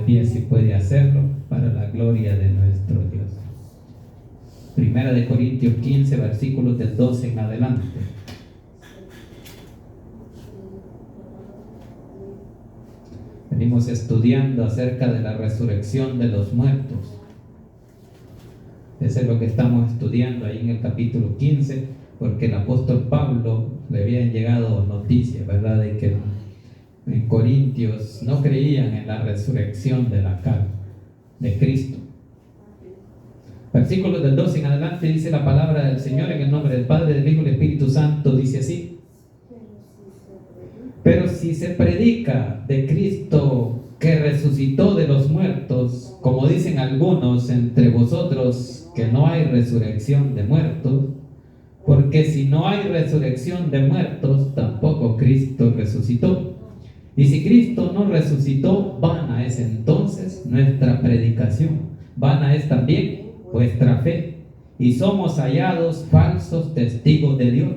pie si puede hacerlo, para la gloria de nuestro Dios. Primera de Corintios 15, versículos del 12 en adelante. Venimos estudiando acerca de la resurrección de los muertos. Eso es lo que estamos estudiando ahí en el capítulo 15, porque el apóstol Pablo le habían llegado noticias, ¿verdad?, de que en Corintios no creían en la resurrección de la carne de Cristo. Versículos del 12 en adelante dice la palabra del Señor en el nombre del Padre, del Hijo y del Espíritu Santo, dice así: pero si se predica de Cristo que resucitó de los muertos, como dicen algunos entre vosotros que no hay resurrección de muertos, porque si no hay resurrección de muertos, tampoco Cristo resucitó. Y si Cristo no resucitó, vana es entonces nuestra predicación, vana es también vuestra fe, y somos hallados falsos testigos de Dios,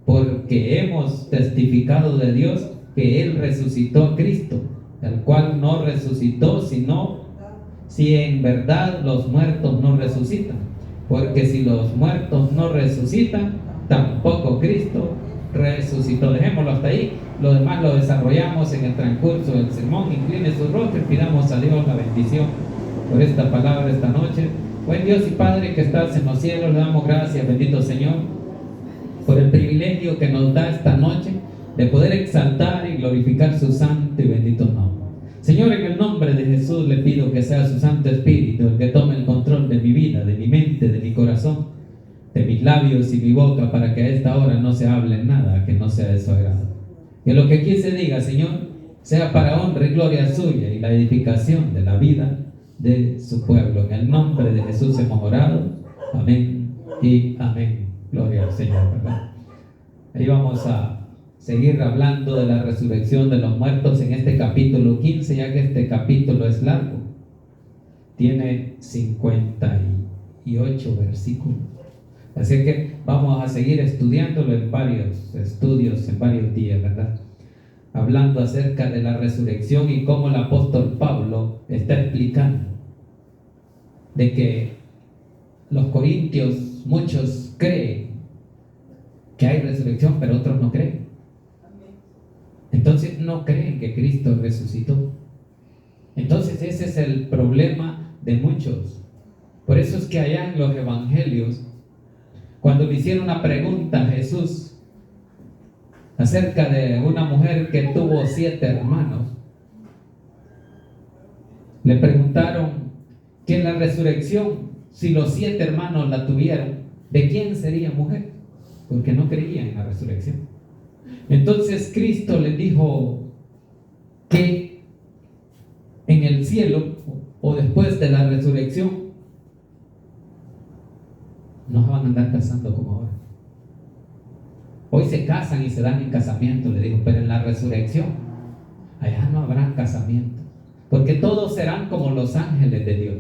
porque hemos testificado de Dios que Él resucitó a Cristo, el cual no resucitó, sino si en verdad los muertos no resucitan. Porque si los muertos no resucitan, tampoco Cristo resucitó. Dejémoslo hasta ahí, lo demás lo desarrollamos en el transcurso del sermón. Incline su rostro y pidamos a Dios la bendición por esta palabra esta noche. Buen Dios y Padre que estás en los cielos, le damos gracias, bendito Señor, por el privilegio que nos da esta noche de poder exaltar y glorificar su santo y bendito nombre. Señor, en el nombre de Jesús le pido que sea su Santo Espíritu el que tome el control de mi vida, de mi mente, de mi corazón, de mis labios y mi boca, para que a esta hora no se hable nada que no sea de su agrado. Que lo que aquí se diga, Señor, sea para honra y gloria suya y la edificación de la vida de su pueblo. En el nombre de Jesús hemos orado. Amén y amén. Gloria al Señor, ¿verdad? Ahí vamos a seguir hablando de la resurrección de los muertos en este capítulo 15, ya que este capítulo es largo. Tiene 58 versículos. Así que vamos a seguir estudiándolo en varios estudios, en varios días, ¿verdad? Hablando acerca de la resurrección y cómo el apóstol Pablo está explicando de que los corintios, muchos creen que hay resurrección, pero otros no creen. Entonces no creen que Cristo resucitó. Entonces ese es el problema de muchos. Por eso es que allá en los evangelios, cuando le hicieron una pregunta a Jesús acerca de una mujer que tuvo 7 hermanos, le preguntaron que en la resurrección, si los 7 hermanos la tuvieron, ¿de quién sería mujer? Porque no creían en la resurrección. Entonces Cristo les dijo que en el cielo o después de la resurrección no se van a andar casando como ahora. Hoy se casan y se dan en casamiento, le digo, pero en la resurrección allá no habrá casamiento, porque todos serán como los ángeles de Dios.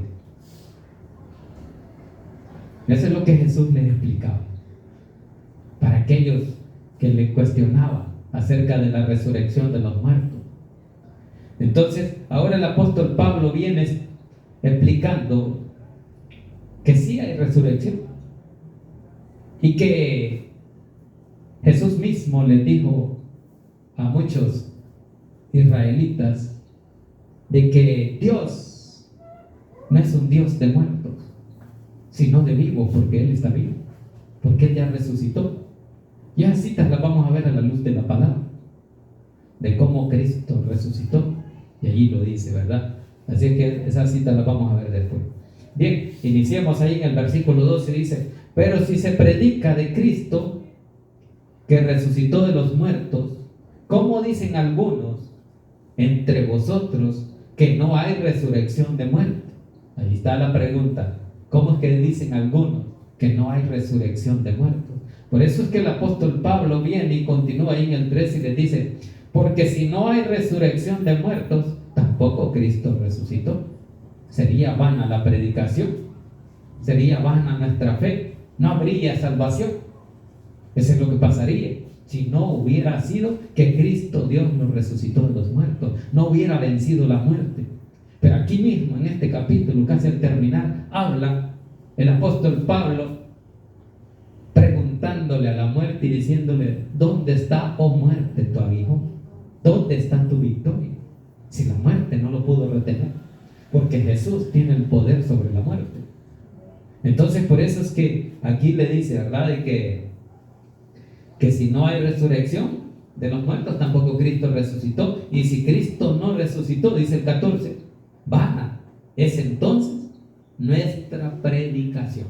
Eso es lo que Jesús les explicaba para aquellos que le cuestionaban acerca de la resurrección de los muertos. Entonces ahora el apóstol Pablo viene explicando que sí hay resurrección y que Jesús mismo les dijo a muchos israelitas de que Dios no es un Dios de muertos, sino de vivos, porque Él está vivo, porque Él ya resucitó. Y esas citas las vamos a ver a la luz de la palabra, de cómo Cristo resucitó, y allí lo dice, ¿verdad? Así que esas citas las vamos a ver después. Bien, iniciemos ahí en el versículo 12, dice: pero si se predica de Cristo que resucitó de los muertos, ¿cómo dicen algunos entre vosotros que no hay resurrección de muertos? Ahí está la pregunta. ¿Cómo es que dicen algunos que no hay resurrección de muertos? Por eso es que el apóstol Pablo viene y continúa ahí en el 13 y les dice: porque si no hay resurrección de muertos, tampoco Cristo resucitó. Sería vana la predicación, sería vana nuestra fe, no habría salvación. Eso es lo que pasaría si no hubiera sido que Cristo Dios nos resucitó de los muertos, no hubiera vencido la muerte. Pero aquí mismo, en este capítulo, casi al terminar, habla el apóstol Pablo preguntándole a la muerte y diciéndole: ¿dónde está, oh muerte, tu aguijón? ¿Dónde está tu victoria? Si la muerte no lo pudo retener, porque Jesús tiene el poder sobre la muerte. Entonces, por eso es que aquí le dice, ¿verdad?, de que si no hay resurrección de los muertos, tampoco Cristo resucitó. Y si Cristo no resucitó, dice el 14, vana es entonces nuestra predicación.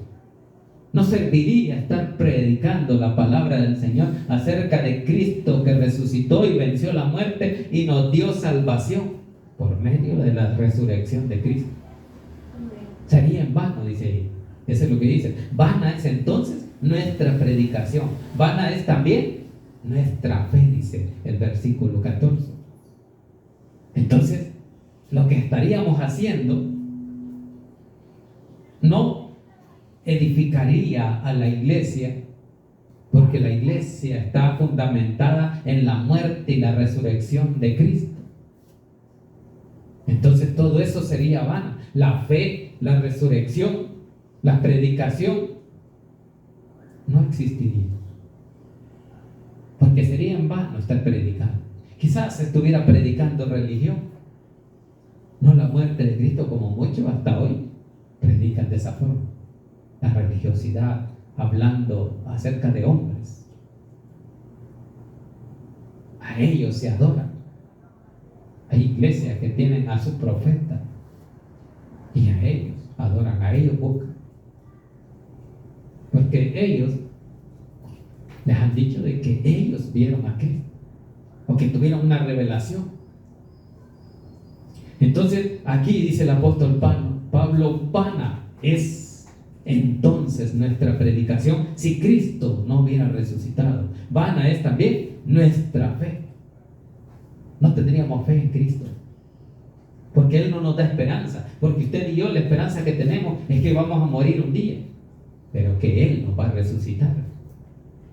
No serviría estar predicando la palabra del Señor acerca de Cristo que resucitó y venció la muerte y nos dio salvación por medio de la resurrección de Cristo. Sería en vano, dice ahí. Eso es lo que dice. Vana es entonces nuestra predicación. Vana es también nuestra fe, dice el versículo 14. Entonces, lo que estaríamos haciendo no edificaría a la iglesia, porque la iglesia está fundamentada en la muerte y la resurrección de Cristo. Entonces todo eso sería vano. La fe, la resurrección, la predicación no existiría, porque sería en vano estar predicando. Quizás estuviera predicando religión, no la muerte de Cristo, como muchos hasta hoy predican de esa forma. La religiosidad, hablando acerca de hombres. A ellos se adoran. Hay iglesias que tienen a su profeta y a ellos adoran, a ellos buscan. Porque ellos les han dicho de que ellos vieron a Cristo o que tuvieron una revelación. Entonces aquí dice el apóstol Pablo, vana es entonces nuestra predicación si Cristo no hubiera resucitado. Vana es también nuestra fe. No tendríamos fe en Cristo, porque Él no nos da esperanza. Porque usted y yo, la esperanza que tenemos es que vamos a morir un día, pero que Él nos va a resucitar.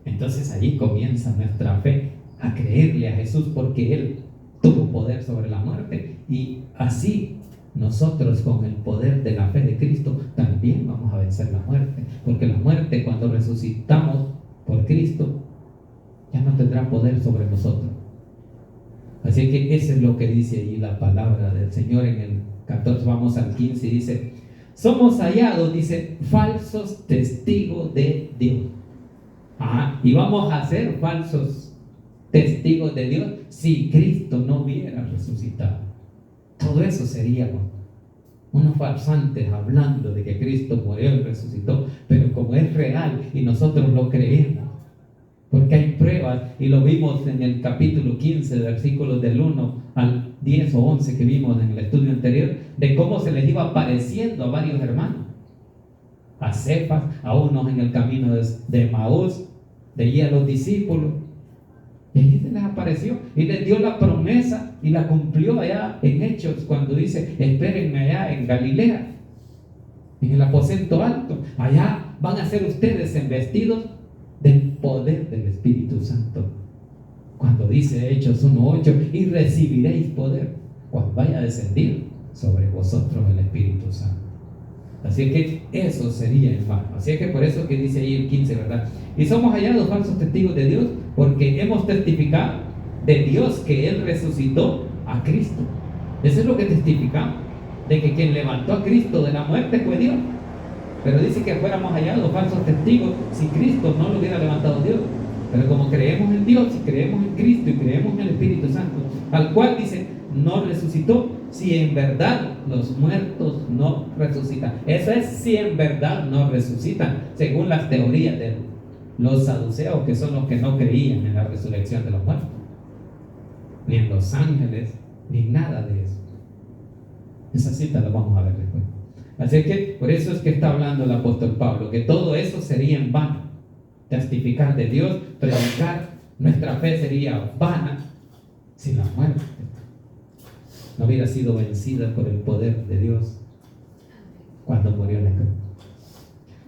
Entonces allí comienza nuestra fe, a creerle a Jesús, porque Él tuvo poder sobre la muerte, y así nosotros, con el poder de la fe de Cristo, también vamos a vencer la muerte. Porque la muerte, cuando resucitamos por Cristo, ya no tendrá poder sobre nosotros. Así que eso es lo que dice allí la palabra del Señor en el 14. Vamos al 15 y dice: somos hallados, dice, falsos testigos de Dios. Y vamos a ser falsos testigos de Dios si Cristo no hubiera resucitado. Todo eso seríamos unos farsantes hablando de que Cristo murió y resucitó, pero como es real y nosotros lo creemos, porque hay pruebas, y lo vimos en el capítulo 15, versículos del 1 al 10 o 11 que vimos en el estudio anterior, de cómo se les iba apareciendo a varios hermanos, a Cefas, a unos en el camino de Emaús, de allí a los discípulos. Y allí se les apareció y les dio la promesa y la cumplió allá en Hechos, cuando dice: espérenme allá en Galilea, en el aposento alto. Allá van a ser ustedes embestidos del poder del Espíritu Santo. Cuando dice Hechos 1:8: y recibiréis poder cuando vaya a descendir sobre vosotros el Espíritu Santo. Así que eso sería en vano. Así que por eso que dice ahí el 15, ¿verdad? Y somos hallados falsos testigos de Dios, porque hemos testificado de Dios que Él resucitó a Cristo. Eso es lo que testificamos, de que quien levantó a Cristo de la muerte fue Dios. Pero dice que fuéramos hallados falsos testigos si Cristo no lo hubiera levantado Dios. Pero como creemos en Dios y creemos en Cristo y creemos en el Espíritu Santo, al cual dice no resucitó, si en verdad los muertos no resucitan. Eso es si en verdad no resucitan, según las teorías de los saduceos, que son los que no creían en la resurrección de los muertos, ni en los ángeles, ni nada de eso. Esa cita la vamos a ver después. Así que por eso es que está hablando el apóstol Pablo, que todo eso sería en vano. Testificar de Dios, predicar, nuestra fe sería vana si la muerte no hubiera sido vencida por el poder de Dios cuando murió en la cruz.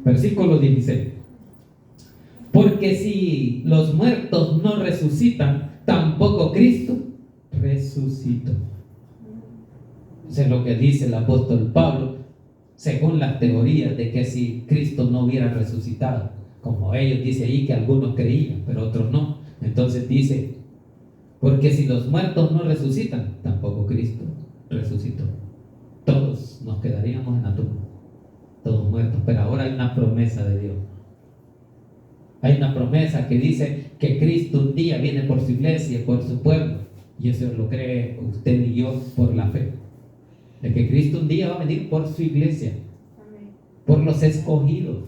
Versículo 16: porque si los muertos no resucitan, tampoco Cristo resucitó. Eso es lo que dice el apóstol Pablo, según las teorías de que si Cristo no hubiera resucitado, como ellos dicen ahí que algunos creían, pero otros no. Entonces dice, porque si los muertos no resucitan, tampoco Cristo resucitó. Todos nos quedaríamos en la tumba, todos muertos, pero ahora hay una promesa de Dios. Hay una promesa que dice que Cristo un día viene por su iglesia, por su pueblo, y eso lo cree usted y yo por la fe, de que Cristo un día va a venir por su iglesia, por los escogidos,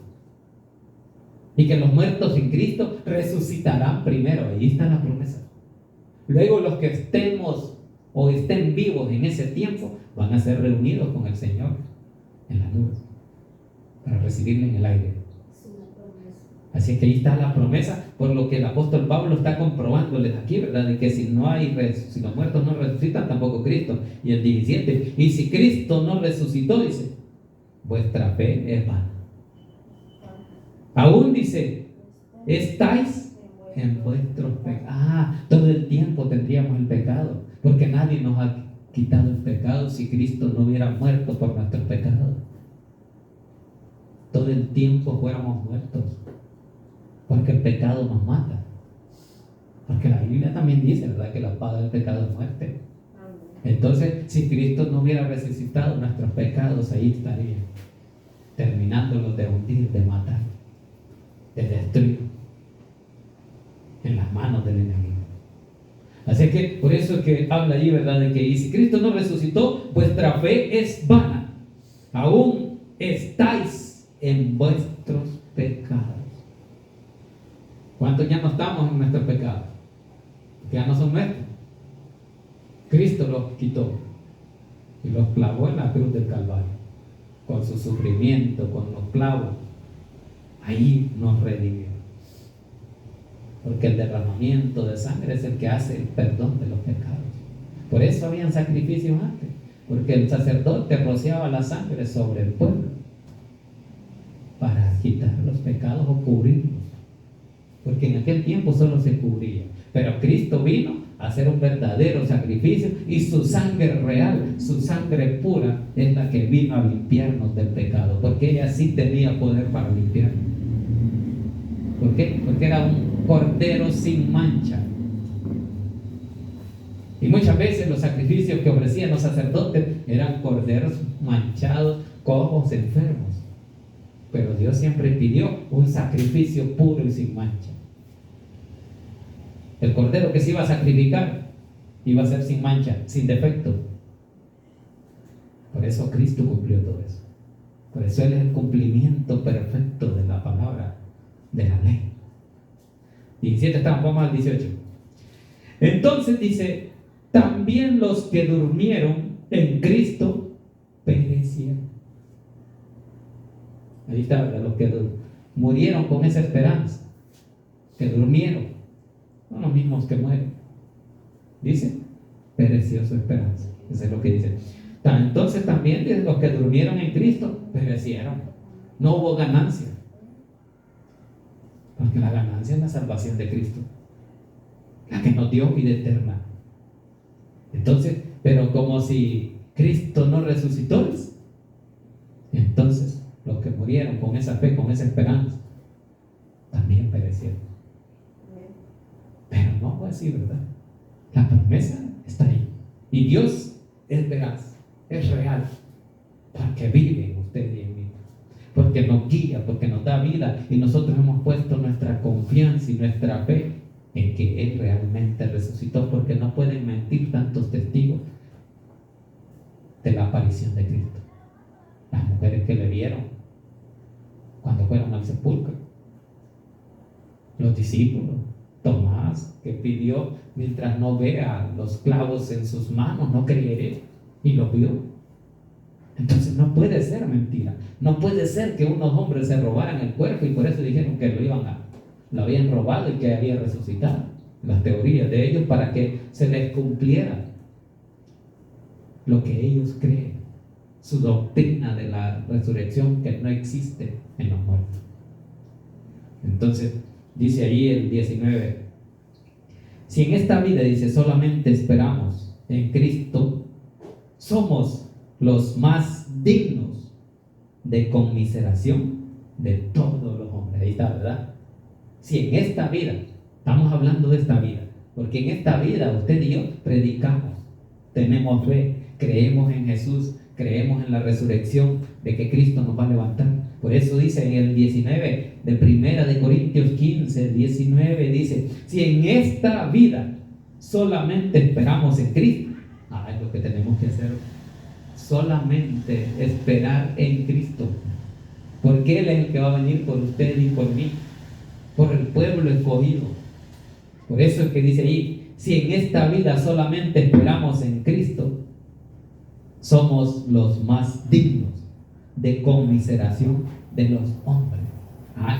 y que los muertos en Cristo resucitarán primero. Ahí está la promesa. Luego los que estemos o estén vivos en ese tiempo van a ser reunidos con el Señor en las nubes para recibirle en el aire. Así que ahí está la promesa, por lo que el apóstol Pablo está comprobándoles aquí, ¿verdad? De que si los muertos no resucitan, tampoco Cristo. Y el 17, y si Cristo no resucitó, dice, vuestra fe es vana. Aún dice, estáis en vuestros pecados. Todo el tiempo tendríamos el pecado, porque nadie nos ha quitado el pecado si Cristo no hubiera muerto por nuestros pecados. Todo el tiempo fuéramos muertos, porque el pecado nos mata. Porque la Biblia también dice, ¿verdad?, que la paga del pecado es muerte. Entonces, si Cristo no hubiera resucitado, nuestros pecados ahí estarían, terminándolos de hundir, de matar, de destruir, en las manos del enemigo. Así que por eso es que habla allí, ¿verdad?, de que y si Cristo no resucitó, vuestra fe es vana, aún estáis en vuestros pecados. ¿Cuántos ya no estamos en nuestros pecados? Ya no son nuestros. Cristo los quitó y los clavó en la cruz del Calvario, con su sufrimiento, con los clavos. Ahí nos redimió, porque el derramamiento de sangre es el que hace el perdón de los pecados. Por eso habían sacrificios antes, porque el sacerdote rociaba la sangre sobre el pueblo para quitar los pecados o cubrirlos, porque en aquel tiempo solo se cubría, pero Cristo vino a hacer un verdadero sacrificio, y su sangre real, su sangre pura, es la que vino a limpiarnos del pecado, porque ella sí tenía poder para limpiarnos. ¿Por qué? Porque era un cordero sin mancha. Y muchas veces los sacrificios que ofrecían los sacerdotes eran corderos manchados, cojos, enfermos. Pero Dios siempre pidió un sacrificio puro y sin mancha. El cordero que se iba a sacrificar iba a ser sin mancha, sin defecto. Por eso Cristo cumplió todo eso. Por eso Él es el cumplimiento perfecto de la palabra, de la ley. 17 estamos, vamos al 18. Entonces dice, también los que durmieron en Cristo perecieron. Ahí está, ¿verdad? Los que murieron con esa esperanza, que durmieron, son los mismos que mueren. Dice, pereció su esperanza. Eso es lo que dice. Entonces también los que durmieron en Cristo perecieron. No hubo ganancia, porque la ganancia es la salvación de Cristo, la que nos dio vida eterna. Entonces, pero como si Cristo no resucitó, entonces los que murieron con esa fe, con esa esperanza, también perecieron. Pero no fue así, ¿verdad? La promesa está ahí, y Dios es veraz, es real, porque vive en usted y en mí, porque nos guía, porque nos da vida, y nosotros hemos puesto nuestra confianza y nuestra fe en que Él realmente resucitó, porque no pueden mentir tantos testigos de la aparición de Cristo. Las mujeres que le vieron cuando fueron al sepulcro, los discípulos, Tomás, que pidió, mientras no vea los clavos en sus manos, no creeré, y lo vio. Entonces no puede ser mentira. No puede ser que unos hombres se robaran el cuerpo y por eso dijeron que lo habían robado y que había resucitado. Las teorías de ellos, para que se les cumpliera lo que ellos creen, su doctrina de la resurrección, que no existe en los muertos. Entonces dice ahí el 19, si en esta vida, dice, solamente esperamos en Cristo, somos los más dignos de conmiseración de todos los hombres. Ahí está, ¿verdad? Si en esta vida, estamos hablando de esta vida, porque en esta vida usted y yo predicamos, tenemos fe, creemos en Jesús, creemos en la resurrección, de que Cristo nos va a levantar. Por eso dice en el 19 de Primera de Corintios 15, 19, dice, si en esta vida solamente esperamos en Cristo, es lo que tenemos que hacer, solamente esperar en Cristo, porque Él es el que va a venir por usted y por mí, por el pueblo escogido. Por eso es que dice ahí, si en esta vida solamente esperamos en Cristo, somos los más dignos de conmiseración de los hombres.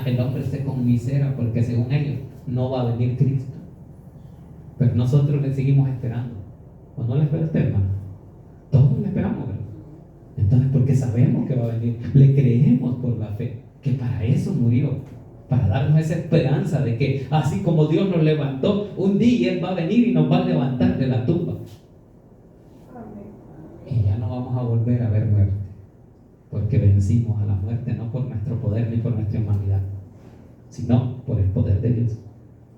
El hombre se conmisera porque según ellos no va a venir Cristo, pero nosotros le seguimos esperando. ¿O no le espera usted, hermano? Todos le esperamos, ¿verdad? Entonces, porque sabemos que va a venir, le creemos por la fe, que para eso murió, para darnos esa esperanza de que así como Dios nos levantó, un día Él va a venir y nos va a levantar de la tumba. Y ya no vamos a volver a ver muerte, porque vencimos a la muerte no por nuestro poder ni por nuestra humanidad, sino por el poder de Dios,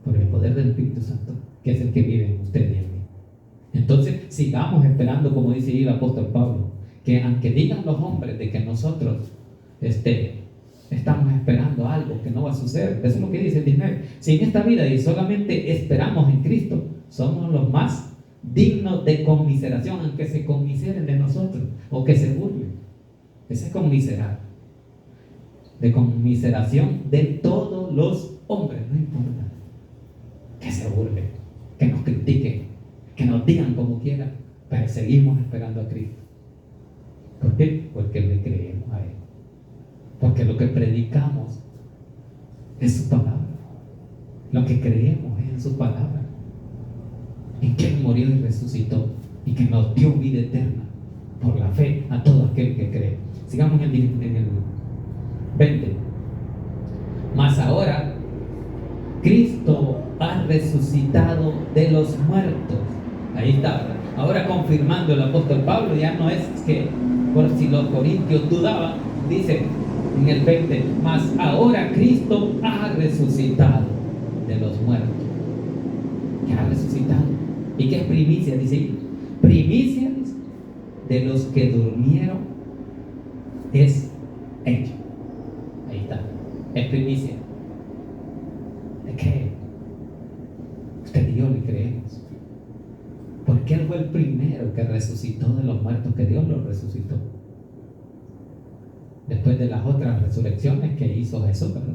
por el poder del Espíritu Santo, que es el que vive en usted y en mí. Entonces, sigamos esperando, como dice ahí el apóstol Pablo, que aunque digan los hombres de que nosotros estamos esperando algo que no va a suceder, eso es lo que dice el 19. Si en esta vida y solamente esperamos en Cristo, somos los más dignos de conmiseración, aunque se conmiseren de nosotros o que se burlen. Ese es conmiserar, de conmiseración de todos los hombres, no importa que se burlen, que nos critiquen, que nos digan como quieran, pero seguimos esperando a Cristo. ¿Por qué? Porque le creemos a Él, porque lo que predicamos es su palabra, lo que creemos es en su palabra, en que Él murió y resucitó y que nos dio vida eterna por la fe a todo aquel que cree. Sigamos en el 20. Mas ahora Cristo ha resucitado de los muertos. Ahí está, ¿verdad? Ahora confirmando el apóstol Pablo, ya no es que por si los corintios dudaban, dice en el 20, mas ahora Cristo ha resucitado de los muertos. Que ha resucitado. ¿Y qué es primicia? Dice ahí, primicia de los que durmieron es hecho. Ahí está, es primicia. ¿De qué? Usted y yo le creemos, porque Él fue el primero que resucitó de los muertos, que Dios lo resucitó. Después de las otras resurrecciones que hizo Jesús, ¿verdad?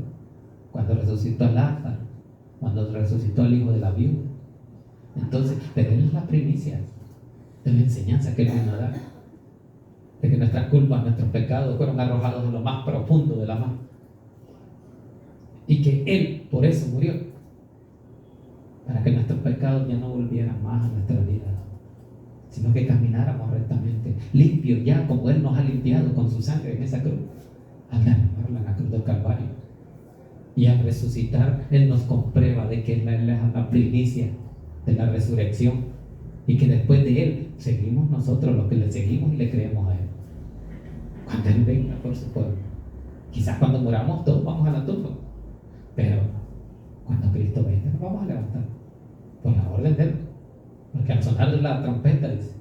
Cuando resucitó a Lázaro, cuando resucitó al hijo de la viuda. Entonces, pero Él es la primicia de la enseñanza que Él vino a dar, de que nuestras culpas, nuestros pecados fueron arrojados en lo más profundo de la mar, y que Él por eso murió, para que nuestros pecados ya no volvieran más a nuestra vida, sino que camináramos rectamente, limpios ya como Él nos ha limpiado con su sangre en esa cruz, al derramarla en la cruz del Calvario. Y al resucitar, Él nos comprueba de que Él es la primicia de la resurrección, y que después de Él seguimos nosotros los que le seguimos y le creemos a Él, cuando Él venga por su pueblo. Quizás cuando muramos todos vamos a la tumba, pero cuando Cristo venga nos vamos a levantar por la orden de Él, porque al sonar de la trompeta dice,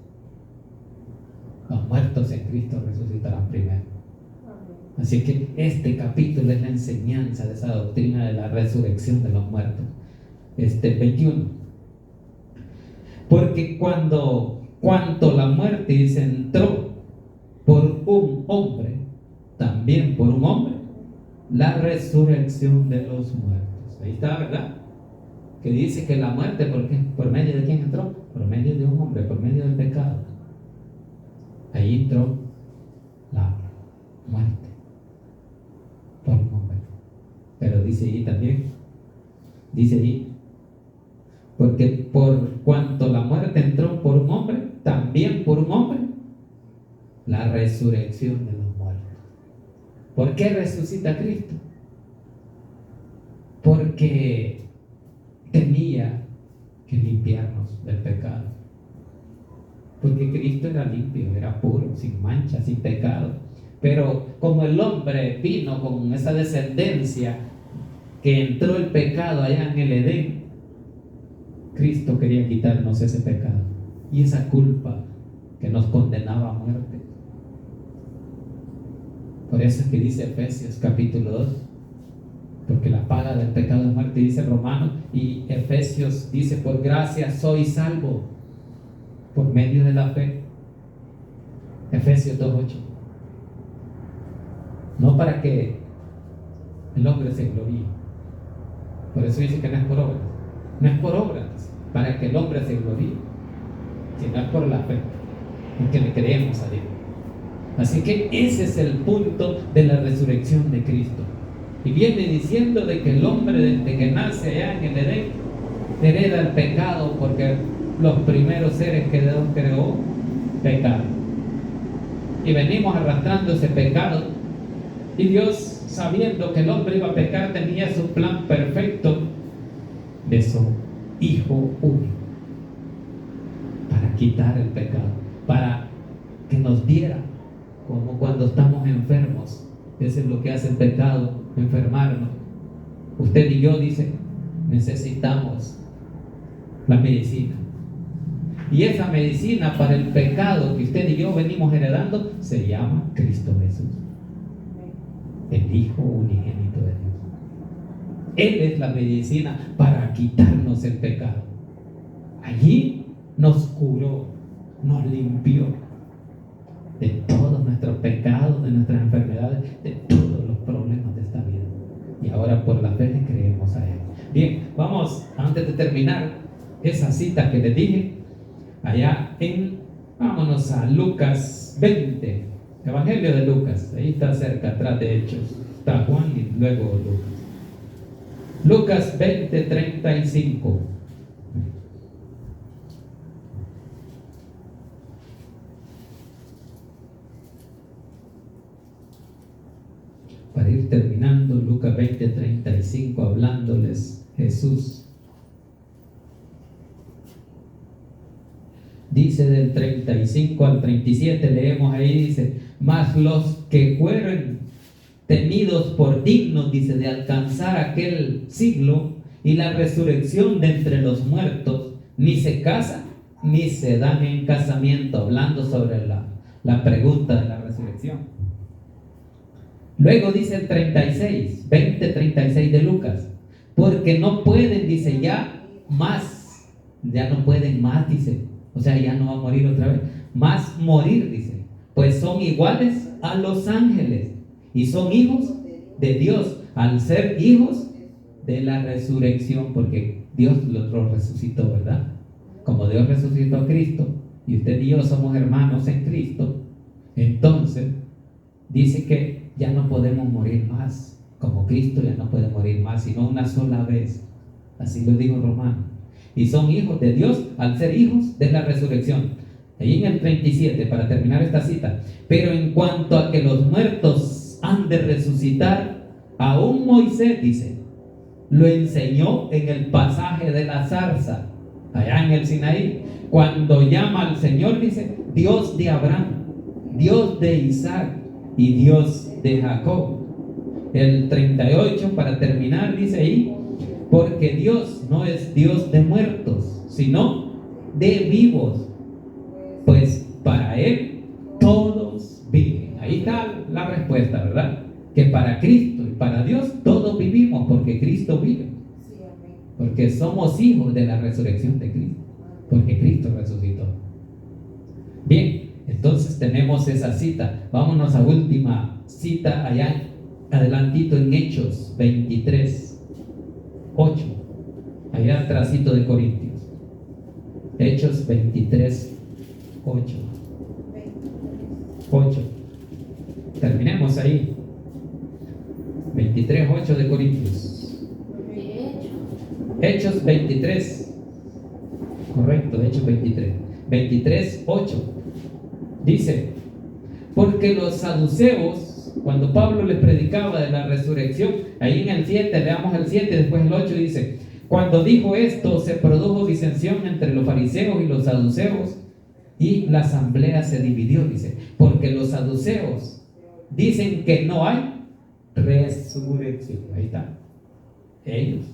los muertos en Cristo resucitarán primero. Así que este capítulo es la enseñanza de esa doctrina de la resurrección de los muertos. 21. Porque cuanto la muerte dice entró por un hombre, también por un hombre la resurrección de los muertos. Ahí está, ¿verdad? Que dice que la muerte, ¿por qué? ¿Por medio de quién entró? Por medio de un hombre, por medio del pecado. Ahí entró la muerte por un hombre. Pero dice ahí también, dice ahí, porque por cuanto la muerte entró por un hombre, también por un hombre la resurrección de los muertos. ¿Por qué resucita Cristo? Porque tenía que limpiarnos del pecado, porque Cristo era limpio, era puro, sin mancha, sin pecado. Pero como el hombre vino con esa descendencia que entró el pecado allá en el Edén, Cristo quería quitarnos ese pecado y esa culpa que nos condenaba a muerte. Por eso es que dice Efesios capítulo 2, porque la paga del pecado es muerte, dice Romanos, y Efesios dice, por gracia soy salvo por medio de la fe. Efesios 2:8. No para que el hombre se gloríe. Por eso dice que no es por obras. No es por obras para que el hombre se gloríe, sino es por la fe, porque le creemos a Dios. Así que ese es el punto de la resurrección de Cristo. Y viene diciendo de que el hombre desde que nace allá en el Edén hereda el pecado, porque los primeros seres que Dios creó pecaron. Y venimos arrastrando ese pecado. Y Dios, sabiendo que el hombre iba a pecar, tenía su plan perfecto de su Hijo único para quitar el pecado, para que nos diera, como cuando estamos enfermos. Eso es lo que hace el pecado, enfermarnos. Usted y yo, dice, necesitamos la medicina. Y esa medicina para el pecado que usted y yo venimos heredando se llama Cristo Jesús, el Hijo unigénito de Dios. Él es la medicina para quitarnos el pecado. Allí nos curó, nos limpió de todos nuestros pecados, de nuestras enfermedades, de todos los problemas de esta vida. Y ahora por la fe le creemos a Él. Bien, vamos, antes de terminar esa cita que les dije, vámonos a Lucas 20, Evangelio de Lucas, ahí está cerca, atrás de Hechos, está Juan y luego Lucas. Lucas 20:35. Para ir terminando, Lucas 20:35, hablándoles Jesús. Dice del 35 al 37, leemos ahí, dice, mas los que fueron tenidos por dignos, dice, de alcanzar aquel siglo y la resurrección de entre los muertos, ni se casan, ni se dan en casamiento, hablando sobre la pregunta de la resurrección. Luego dice el 36, 20:36 de Lucas, porque no pueden, dice, ya no pueden más, dice, o sea, ya no va a morir otra vez, más morir, dice, pues son iguales a los ángeles y son hijos de Dios, al ser hijos de la resurrección, porque Dios los resucitó, ¿verdad? Como Dios resucitó a Cristo y usted y yo somos hermanos en Cristo, entonces dice que ya no podemos morir más, como Cristo ya no puede morir más, sino una sola vez. Así lo dijo Romano. Y son hijos de Dios al ser hijos de la resurrección. Ahí en el 37, para terminar esta cita. Pero en cuanto a que los muertos han de resucitar, aún Moisés, dice, lo enseñó en el pasaje de la zarza, allá en el Sinaí, cuando llama al Señor, dice, Dios de Abraham, Dios de Isaac y Dios de Jacob. El 38, para terminar, dice ahí, porque Dios no es Dios de muertos, sino de vivos, pues para Él todos viven. Ahí está la respuesta, ¿verdad? Que para Cristo y para Dios todos vivimos, porque Cristo vive, porque somos hijos de la resurrección de Cristo, porque Cristo resucitó. Bien, entonces tenemos esa cita. Vámonos a última cita allá adelantito en Hechos 23:8, allá atrásito de Corintios. Hechos 23:8. Terminemos ahí. 23:8 de Corintios. Hechos 23. Correcto, Hechos 23:8. Dice, porque los saduceos, cuando Pablo les predicaba de la resurrección, ahí en el 7, leamos el 7, después el 8, dice, cuando dijo esto, se produjo disensión entre los fariseos y los saduceos, Y la asamblea se dividió, dice, porque los saduceos dicen que no hay resurrección. Ahí está. Ellos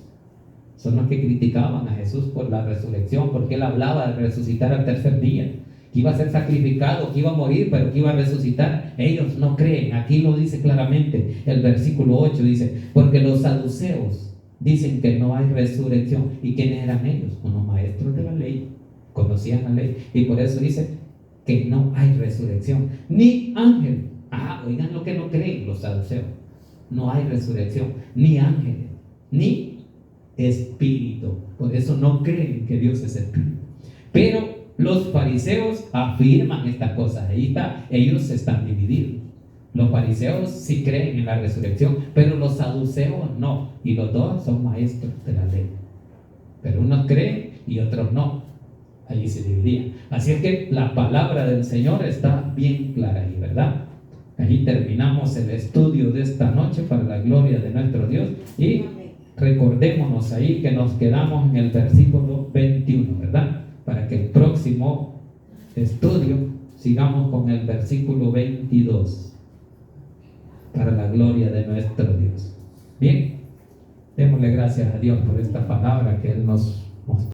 son los que criticaban a Jesús por la resurrección, porque él hablaba de resucitar al tercer día, que iba a ser sacrificado, que iba a morir, pero que iba a resucitar. Ellos no creen. Aquí lo dice claramente el versículo 8, dice, porque los saduceos dicen que no hay resurrección. ¿Y quiénes eran ellos? Unos maestros de la ley, conocían la ley, y por eso dice que no hay resurrección, ni ángel. Oigan lo que no creen los saduceos: no hay resurrección, ni ángeles, ni espíritu. Por eso no creen que Dios es espíritu. Pero los fariseos afirman estas cosas. Ahí está, ellos están divididos. Los fariseos sí creen en la resurrección, pero los saduceos no. Y los dos son maestros de la ley, pero unos creen y otros no. Allí se dividían. Así es que la palabra del Señor está bien clara ahí, ¿verdad? Allí terminamos el estudio de esta noche para la gloria de nuestro Dios. Y recordémonos ahí que nos quedamos en el versículo 21, ¿verdad? Para que el próximo estudio sigamos con el versículo 22, para la gloria de nuestro Dios. Bien, démosle gracias a Dios por esta palabra que Él nos mostró.